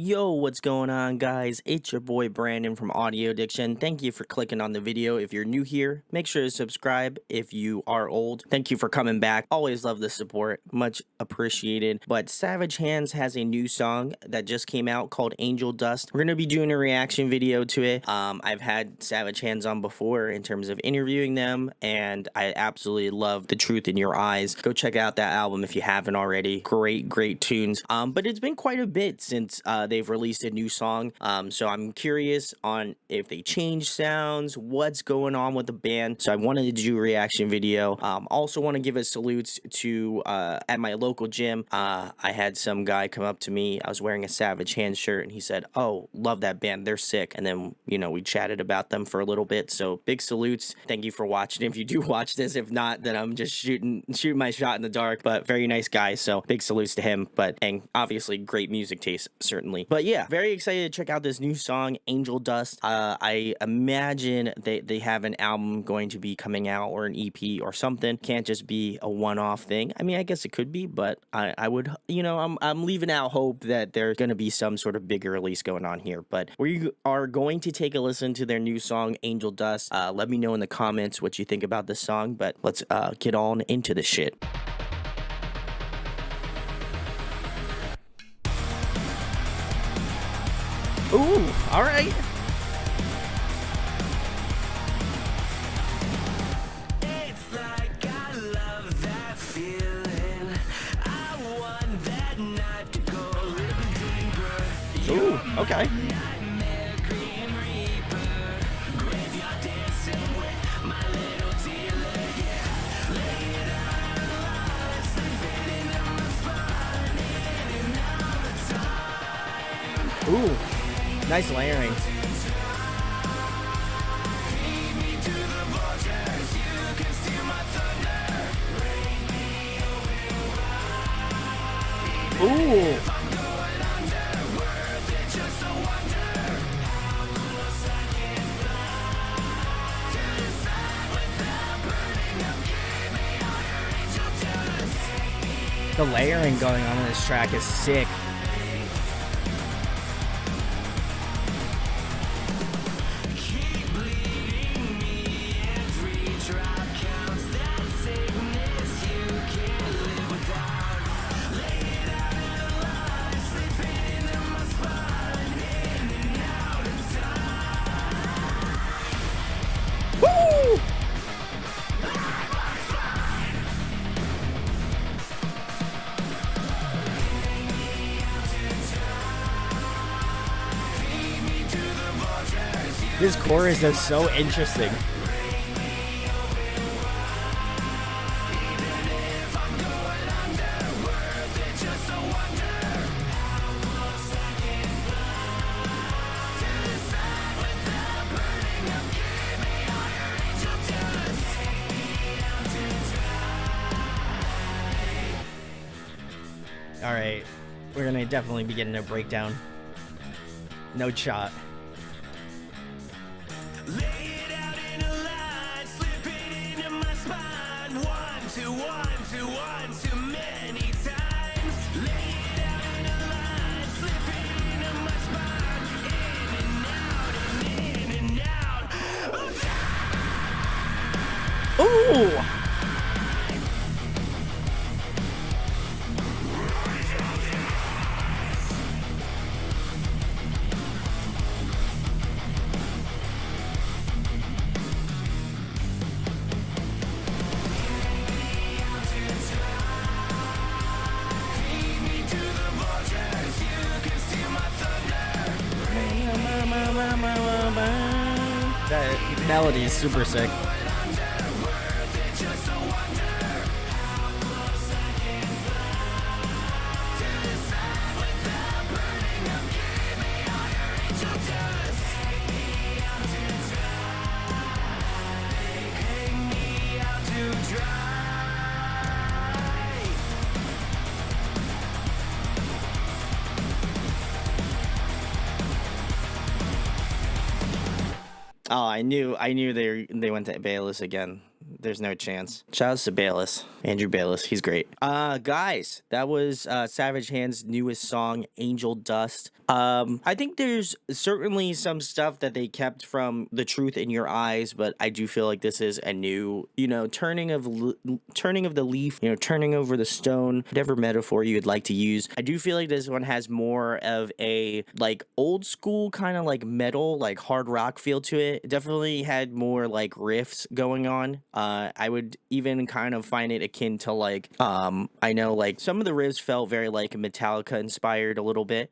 Yo, what's going on, guys? It's your boy Brandon from Audio Addiction. Thank you for clicking on the video. If you're new here, make sure to subscribe. If you are old, thank you for coming back. Always love the support, much appreciated. But Savage Hands has a new song that just came out called Angel Dust. We're gonna be doing a reaction video to it. I've had Savage Hands on before in terms of interviewing them, and I absolutely love The Truth in Your Eyes. Go check out that album if you haven't already. Great tunes. But it's been quite a bit since they've released a new song. So I'm curious on if they changed sounds, what's going on with the band. So I wanted to do a reaction video. Also want to give a salute to at my local gym. I had some guy come up to me. I was wearing a Savage Hands shirt, and he said, "Oh, love that band. They're sick." And then we chatted about them for a little bit. So big salutes. Thank you for watching. If you do watch this, if not, then I'm just shooting my shot in the dark. But very nice guy. So big salutes to him. And obviously great music taste, certainly. But yeah, very excited to check out this new song, Angel Dust. I imagine they have an album going to be coming out, or an EP or something. Can't just be a one-off thing. I mean, I guess it could be, but I would, I'm leaving out hope that there's going to be some sort of bigger release going on here. But we are going to take a listen to their new song, Angel Dust. Let me know in the comments what you think about this song, but let's get on into the shit. Ooh, all right. It's like I love that feeling. I want that knife to go a little deeper. Ooh, okay. Nightmare, Green Reaper, graveyard dancing with my little dealer. Yeah, lay it out and lie, slipping into my spine, in and out of time. Ooh, nice layering. Feed me to the vultures, you can steal my thunder. Bring me Ooh. I'm going under, worth it, just a wonder. How close I can fly to the sun without burning up. Give me all your angel dust. The layering going on in this track is sick. Keep bleeding me, every drop counts. That sickness you can't live without. Lay it out and lie, slipping into my spine, in and out of time. Woo! Feed me to the vultures, you This chorus is so interesting. if I'm going under, worth it, just a wonder. How close I can fly to the sun without burning up. Give me all your angel dust. Take me out to dry. All right, we're gonna definitely be getting a breakdown. No shot. Lay it out in a line, slip it into my spine. One, too many times. Lay it out in a line, slip it into my spine. In and out and in and out. Ooh! Feed me to the vultures, you can steal my thunder. That melody is super sick. Worth it, just a wonder. How close I can fly to the sun without burning up. Give me all your angel dust. Take me out to dry. Hang me out to dry. Oh, I knew they went to Bayless again. there's no chance. Shout out to Bayless, Andrew Bayless. He's great. Guys, that was Savage Hand's newest song, Angel Dust. I think there's certainly some stuff that they kept from The Truth in Your Eyes, but I do feel like this is a new, turning of the leaf, turning over the stone, whatever metaphor you would like to use. I do feel like this one has more of a like old school kind of like metal, like hard rock feel to it. It definitely had more like riffs going on. I would even kind of find it akin to like I know like some of the riffs felt very like Metallica inspired a little bit.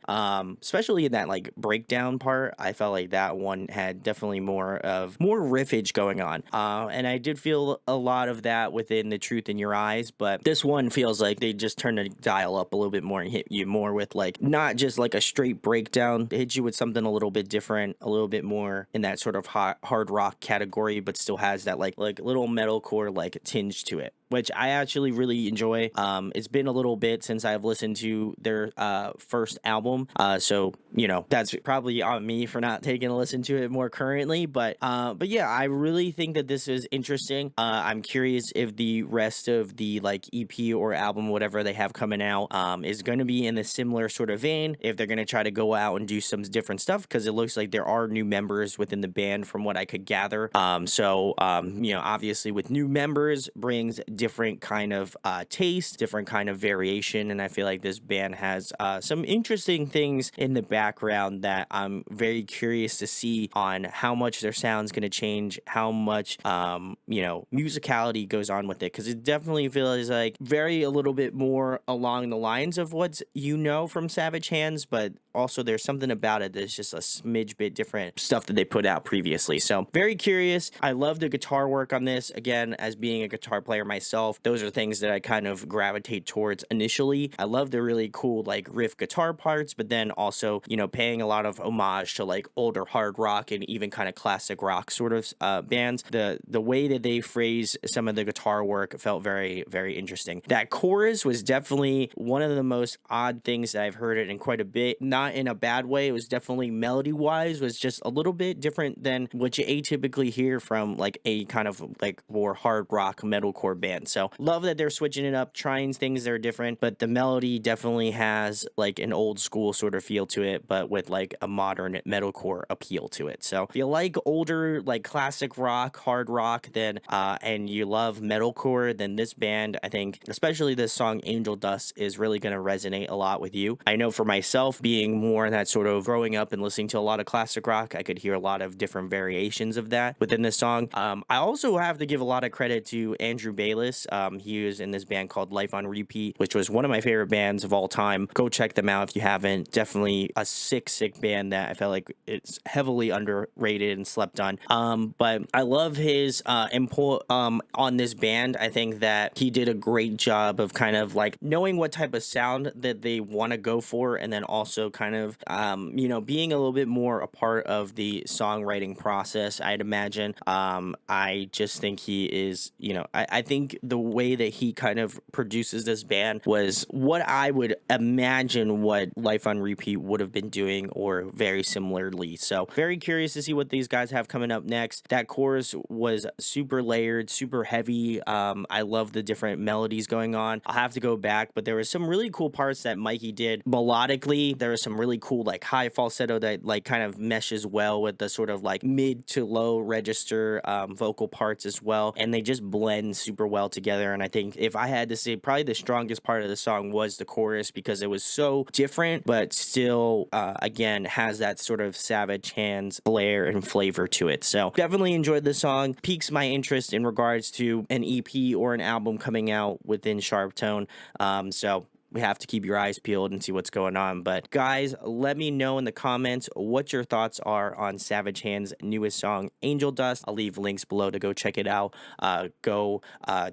Especially in that like breakdown part, I felt like that one had definitely more riffage going on. And I did feel a lot of that within The Truth in Your Eyes, but this one feels like they just turned the dial up a little bit more and hit you more with like not just like a straight breakdown. They hit you with something a little bit different, a little bit more in that sort of hard rock category, but still has that like little metalcore like tinge to it, which I actually really enjoy. It's been a little bit since I've listened to their first album, so that's probably on me for not taking a listen to it more currently. But yeah, I really think that this is interesting. I'm curious if the rest of the like EP or album, whatever they have coming out, is going to be in a similar sort of vein. If they're going to try to go out and do some different stuff, because it looks like there are new members within the band from what I could gather. So obviously with new members brings different kind of taste, different kind of variation, and I feel like this band has some interesting things in the background that I'm very curious to see on how much their sound's going to change, how much musicality goes on with it, because it definitely feels like very a little bit more along the lines of what's from Savage Hands, but also there's something about it that's just a smidge bit different stuff that they put out previously. So very curious. I love the guitar work on this. Again, as being a guitar player myself, those are things that I kind of gravitate towards initially. I love the really cool like riff guitar parts, but then also paying a lot of homage to like older hard rock and even kind of classic rock sort of bands. The way that they phrase some of the guitar work felt very, very interesting. That chorus was definitely one of the most odd things that I've heard it in quite a bit. Not in a bad way. It was definitely melody wise was just a little bit different than what you atypically hear from like a kind of like more hard rock metalcore band. So love that they're switching it up, trying things that are different, but the melody definitely has like an old school sort of feel to it, but with like a modern metalcore appeal to it. So if you like older like classic rock, hard rock, then and you love metalcore, then this band, I think especially this song Angel Dust, is really going to resonate a lot with you. I know for myself, being more in that sort of growing up and listening to a lot of classic rock, I could hear a lot of different variations of that within this song. I also have to give a lot of credit to Andrew Bayless. He was in this band called Life on Repeat, which was one of my favorite bands of all time. Go check them out if you haven't. Definitely a sick band that I felt like it's heavily underrated and slept on. But I love his input on this band. I think that he did a great job of kind of like knowing what type of sound that they want to go for, and then also kind of being a little bit more a part of the songwriting process, I'd imagine. I just think he is, I think the way that he kind of produces this band was what I would imagine what Life on Repeat would have been doing, or very similarly. So very curious to see what these guys have coming up next. That chorus was super layered, super heavy. I love the different melodies going on. I'll have to go back, but there was some really cool parts that Mikey did melodically. There was some really cool like high falsetto that like kind of meshes well with the sort of like mid to low register vocal parts as well, and they just blend super well together. And I think if I had to say, probably the strongest part of the song was the chorus, because it was so different but still again has that sort of Savage Hands flair and flavor to it. So definitely enjoyed the song. Piques my interest in regards to an EP or an album coming out within Sharp Tone. So we have to keep your eyes peeled and see what's going on. But guys, let me know in the comments what your thoughts are on Savage Hands' newest song, Angel Dust. I'll leave links below to go check it out. Go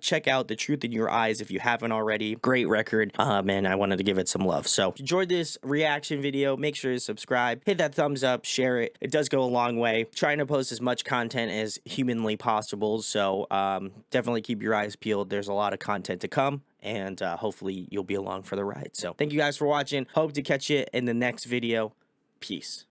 check out The Truth in Your Eyes if you haven't already. Great record, and I wanted to give it some love. So if you enjoyed this reaction video, make sure to subscribe, hit that thumbs up, share it. It does go a long way. Trying to post as much content as humanly possible, so definitely keep your eyes peeled. There's a lot of content to come, and hopefully you'll be along for the ride. So thank you guys for watching. Hope to catch you in the next video. Peace.